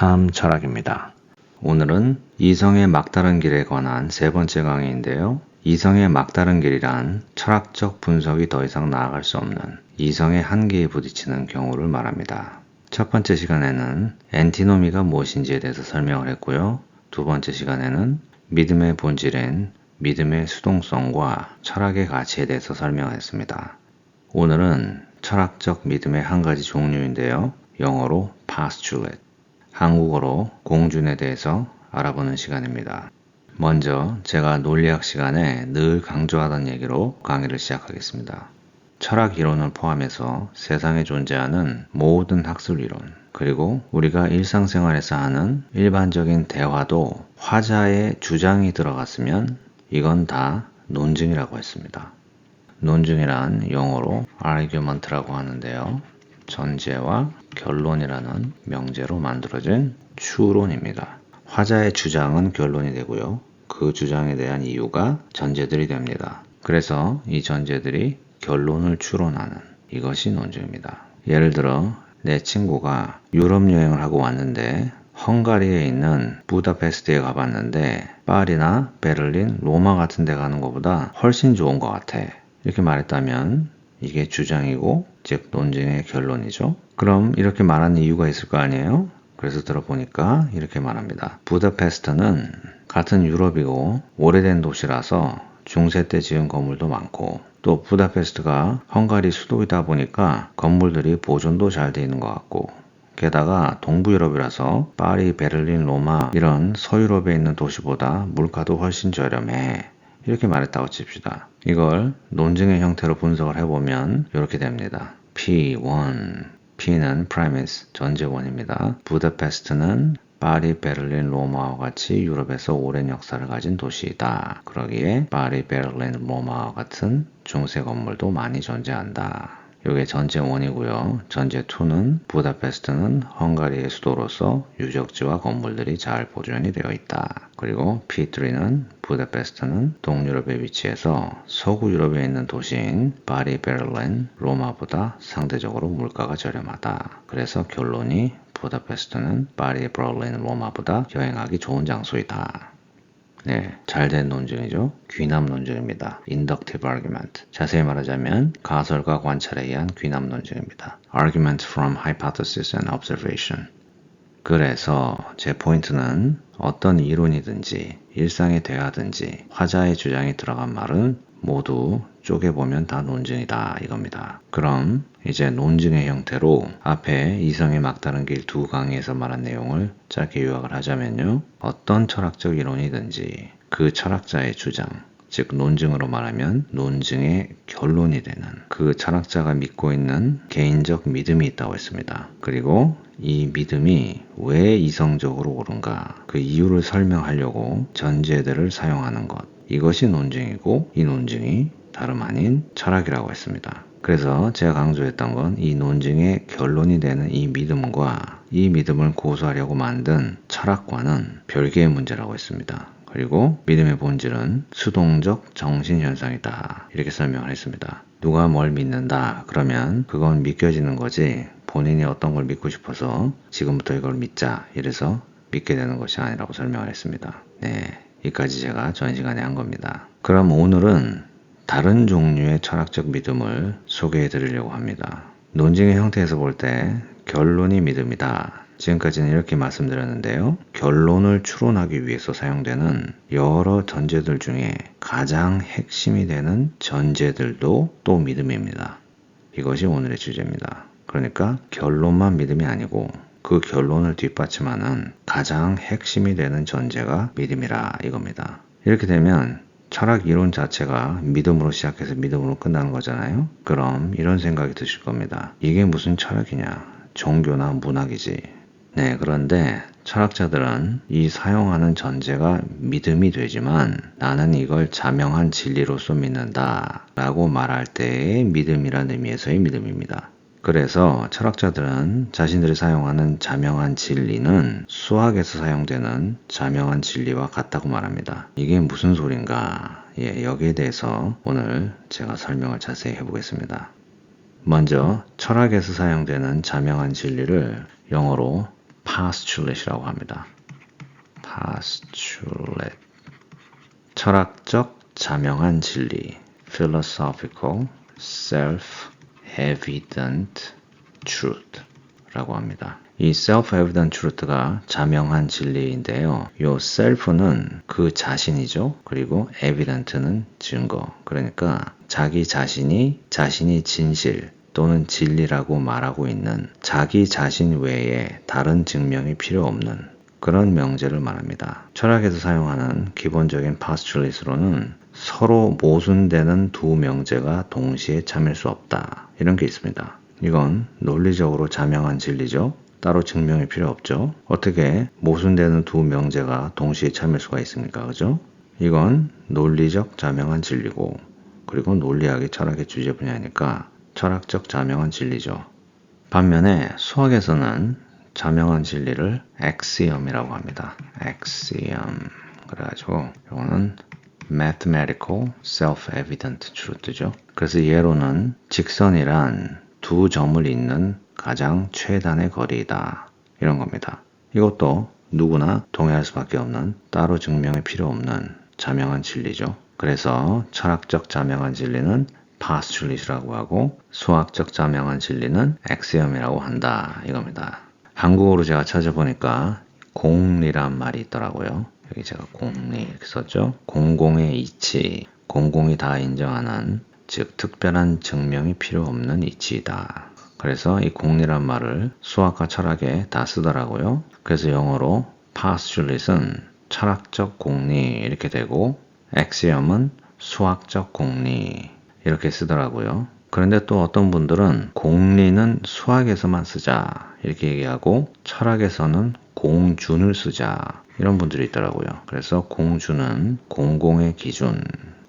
삶 철학입니다. 오늘은 이성의 막다른 길에 관한 세 번째 강의인데요. 이성의 막다른 길이란 철학적 분석이 더 이상 나아갈 수 없는 이성의 한계에 부딪히는 경우를 말합니다. 첫 번째 시간에는 엔티노미가 무엇인지에 대해서 설명을 했고요. 두 번째 시간에는 믿음의 본질인 믿음의 수동성과 철학의 가치에 대해서 설명을 했습니다. 오늘은 철학적 믿음의 한 가지 종류인데요. 영어로 postulate, 한국어로 공준에 대해서 알아보는 시간입니다. 먼저 제가 논리학 시간에 늘 강조하던 얘기로 강의를 시작하겠습니다. 철학 이론을 포함해서 세상에 존재하는 모든 학술 이론, 그리고 우리가 일상생활에서 하는 일반적인 대화도 화자의 주장이 들어갔으면 이건 다 논증이라고 했습니다. 논증이란 영어로 argument라고 하는데요. 전제와 결론이라는 명제로 만들어진 추론입니다. 화자의 주장은 결론이 되고요. 그 주장에 대한 이유가 전제들이 됩니다. 그래서 이 전제들이 결론을 추론하는 이것이 논증입니다. 예를 들어 내 친구가 유럽 여행을 하고 왔는데 헝가리에 있는 부다페스트에 가봤는데 파리나 베를린, 로마 같은 데 가는 것보다 훨씬 좋은 것 같아. 이렇게 말했다면 이게 주장이고 즉 논증의 결론이죠. 그럼 이렇게 말하는 이유가 있을 거 아니에요? 그래서 들어보니까 이렇게 말합니다. 부다페스트는 같은 유럽이고 오래된 도시라서 중세 때 지은 건물도 많고 또 부다페스트가 헝가리 수도이다 보니까 건물들이 보존도 잘 돼 있는 것 같고 게다가 동부 유럽이라서 파리, 베를린, 로마 이런 서유럽에 있는 도시보다 물가도 훨씬 저렴해. 이렇게 말했다고 칩시다. 이걸 논증의 형태로 분석을 해보면 이렇게 됩니다. P1, P는 premise, 전제원입니다. 부다페스트는 파리, 베를린, 로마와 같이 유럽에서 오랜 역사를 가진 도시이다. 그러기에 파리, 베를린, 로마와 같은 중세 건물도 많이 존재한다. 이게 전제 1이고요. 전제 2는 부다페스트는 헝가리의 수도로서 유적지와 건물들이 잘 보존이 되어 있다. 그리고 P3는 부다페스트는 동유럽에 위치해서 서구 유럽에 있는 도시인 파리, 베를린, 로마보다 상대적으로 물가가 저렴하다. 그래서 결론이 부다페스트는 파리, 베를린, 로마보다 여행하기 좋은 장소이다. 네, 잘된 논증이죠. 귀납 논증입니다. Inductive argument. 자세히 말하자면 가설과 관찰에 의한 귀납 논증입니다. Argument from hypothesis and observation. 그래서 제 포인트는 어떤 이론이든지 일상의 대화든지 화자의 주장이 들어간 말은 모두 쪼개보면 다 논증이다 이겁니다. 그럼 이제 논증의 형태로 앞에 이성의 막다른 길 두 강의에서 말한 내용을 짧게 요약을 하자면요. 어떤 철학적 이론이든지 그 철학자의 주장, 즉 논증으로 말하면 논증의 결론이 되는 그 철학자가 믿고 있는 개인적 믿음이 있다고 했습니다. 그리고 이 믿음이 왜 이성적으로 옳은가 그 이유를 설명하려고 전제들을 사용하는 것, 이것이 논증이고 이 논증이 다름 아닌 철학이라고 했습니다. 그래서 제가 강조했던 건 이 논증의 결론이 되는 이 믿음과 이 믿음을 고수하려고 만든 철학과는 별개의 문제라고 했습니다. 그리고 믿음의 본질은 수동적 정신현상이다. 이렇게 설명을 했습니다. 누가 뭘 믿는다 그러면 그건 믿겨지는 거지 본인이 어떤 걸 믿고 싶어서 지금부터 이걸 믿자 이래서 믿게 되는 것이 아니라고 설명을 했습니다. 네, 여기까지 제가 전 시간에 한 겁니다. 그럼 오늘은 다른 종류의 철학적 믿음을 소개해 드리려고 합니다. 논증의 형태에서 볼 때 결론이 믿음이다. 지금까지는 이렇게 말씀드렸는데요. 결론을 추론하기 위해서 사용되는 여러 전제들 중에 가장 핵심이 되는 전제들도 또 믿음입니다. 이것이 오늘의 주제입니다. 그러니까 결론만 믿음이 아니고 그 결론을 뒷받침하는 가장 핵심이 되는 전제가 믿음이라 이겁니다. 이렇게 되면 철학 이론 자체가 믿음으로 시작해서 믿음으로 끝나는 거잖아요. 그럼 이런 생각이 드실 겁니다. 이게 무슨 철학이냐? 종교나 문학이지. 네, 그런데 철학자들은 이 사용하는 전제가 믿음이 되지만 나는 이걸 자명한 진리로서 믿는다 라고 말할 때의 믿음이라는 의미에서의 믿음입니다. 그래서 철학자들은 자신들이 사용하는 자명한 진리는 수학에서 사용되는 자명한 진리와 같다고 말합니다. 이게 무슨 소린가? 여기에 대해서 오늘 제가 설명을 자세히 해보겠습니다. 먼저 철학에서 사용되는 자명한 진리를 영어로 postulate이라고 합니다. postulate. 철학적 자명한 진리. philosophical self-evident truth라고 합니다. 이 self-evident truth가 자명한 진리인데요. 이 self는 그 자신이죠. 그리고 evident는 증거. 그러니까 자기 자신이 진실 또는 진리라고 말하고 있는 자기 자신 외에 다른 증명이 필요 없는 그런 명제를 말합니다. 철학에서 사용하는 기본적인 postulate로는 서로 모순되는 두 명제가 동시에 참일 수 없다. 이런 게 있습니다. 이건 논리적으로 자명한 진리죠. 따로 증명이 필요 없죠. 어떻게 모순되는 두 명제가 동시에 참일 수가 있습니까? 그죠? 이건 논리적 자명한 진리고, 그리고 논리학이 철학의 주제 분야니까 철학적 자명한 진리죠. 반면에 수학에서는 자명한 진리를 axiom이라고 합니다. axiom. 그래가지고 이거는 mathematical self-evident truth죠. 그래서 예로는 직선이란 두 점을 잇는 가장 최단의 거리이다. 이런 겁니다. 이것도 누구나 동의할 수밖에 없는 따로 증명이 필요 없는 자명한 진리죠. 그래서 철학적 자명한 진리는 postulate라고 하고 수학적 자명한 진리는 axiom이라고 한다. 이겁니다. 한국어로 제가 찾아보니까 공리란 말이 있더라고요. 여기 제가 공리 이렇게 썼죠. 공공의 이치, 공공이 다 인정하는 즉 특별한 증명이 필요 없는 이치이다. 그래서 이 공리란 말을 수학과 철학에 다 쓰더라고요. 그래서 영어로 postulate은 철학적 공리 이렇게 되고 axiom은 수학적 공리 이렇게 쓰더라고요. 그런데 또 어떤 분들은 공리는 수학에서만 쓰자 이렇게 얘기하고 철학에서는 공준을 쓰자 이런 분들이 있더라고요. 그래서 공준은 공공의 기준,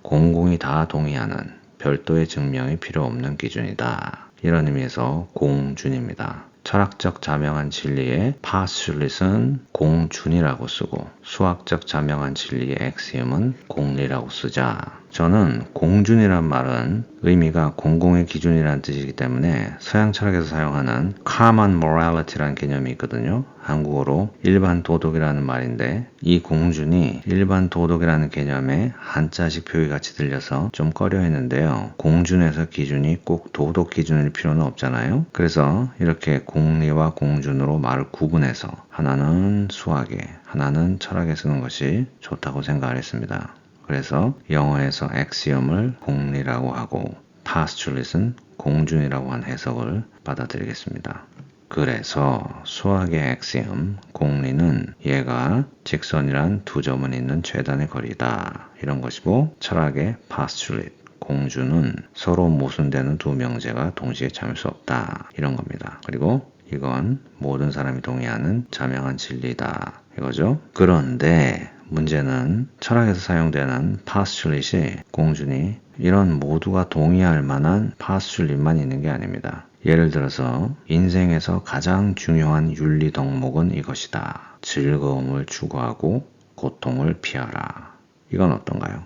공공이 다 동의하는 별도의 증명이 필요 없는 기준이다. 이런 의미에서 공준입니다. 철학적 자명한 진리의 postulate은 공준이라고 쓰고 수학적 자명한 진리의 axiom은 공리라고 쓰자. 저는 공준이란 말은 의미가 공공의 기준이라는 뜻이기 때문에 서양 철학에서 사용하는 common morality라는 개념이 있거든요. 한국어로 일반 도덕이라는 말인데 이 공준이 일반 도덕이라는 개념에 한자식 표기 같이 들려서 좀 꺼려 했는데요. 공준에서 기준이 꼭 도덕 기준일 필요는 없잖아요. 그래서 이렇게 공리와 공준으로 말을 구분해서 하나는 수학에 하나는 철학에 쓰는 것이 좋다고 생각을 했습니다. 그래서 영어에서 axiom을 공리라고 하고 postulate은 공준이라고 한 해석을 받아들이겠습니다. 그래서 수학의 axiom, 공리는 얘가 직선이란 두 점은 있는 최단의 거리다. 이런 것이고 철학의 postulate, 공준은 서로 모순되는 두 명제가 동시에 참을 수 없다. 이런 겁니다. 그리고 이건 모든 사람이 동의하는 자명한 진리다. 이거죠. 그런데 문제는 철학에서 사용되는 postulate이 공준이 이런 모두가 동의할 만한 postulate만 있는 게 아닙니다. 예를 들어서 인생에서 가장 중요한 윤리 덕목은 이것이다. 즐거움을 추구하고 고통을 피하라. 이건 어떤가요?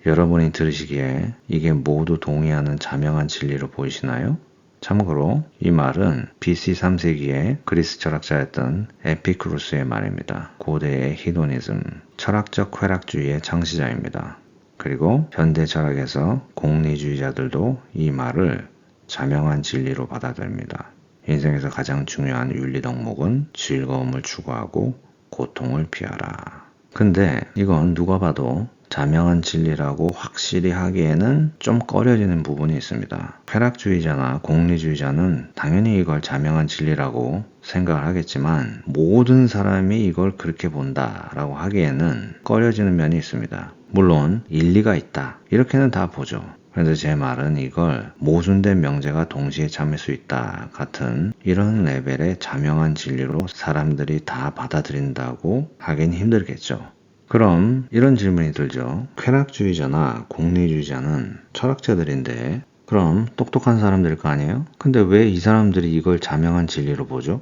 여러분이 들으시기에 이게 모두 동의하는 자명한 진리로 보이시나요? 참고로 이 말은 BC 3세기의 그리스 철학자였던 에피쿠로스의 말입니다. 고대의 히도니즘, 철학적 쾌락주의의 창시자입니다. 그리고 현대 철학에서 공리주의자들도 이 말을 자명한 진리로 받아들입니다. 인생에서 가장 중요한 윤리 덕목은 즐거움을 추구하고 고통을 피하라. 근데 이건 누가 봐도 자명한 진리라고 확실히 하기에는 좀 꺼려지는 부분이 있습니다. 쾌락주의자나 공리주의자는 당연히 이걸 자명한 진리라고 생각을 하겠지만 모든 사람이 이걸 그렇게 본다라고 하기에는 꺼려지는 면이 있습니다. 물론 일리가 있다. 이렇게는 다 보죠. 그런데 제 말은 이걸 모순된 명제가 동시에 참을 수 있다 같은 이런 레벨의 자명한 진리로 사람들이 다 받아들인다고 하긴 힘들겠죠. 그럼 이런 질문이 들죠. 쾌락주의자나 공리주의자는 철학자들인데 그럼 똑똑한 사람들일 거 아니에요? 근데 왜 이 사람들이 이걸 자명한 진리로 보죠?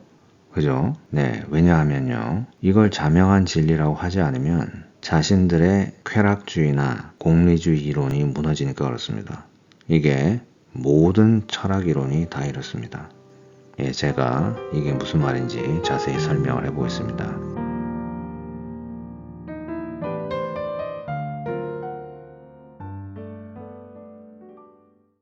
그죠? 네, 왜냐하면요. 이걸 자명한 진리라고 하지 않으면 자신들의 쾌락주의나 공리주의 이론이 무너지니까 그렇습니다. 이게 모든 철학 이론이 다 이렇습니다. 제가 이게 무슨 말인지 자세히 설명을 해보겠습니다.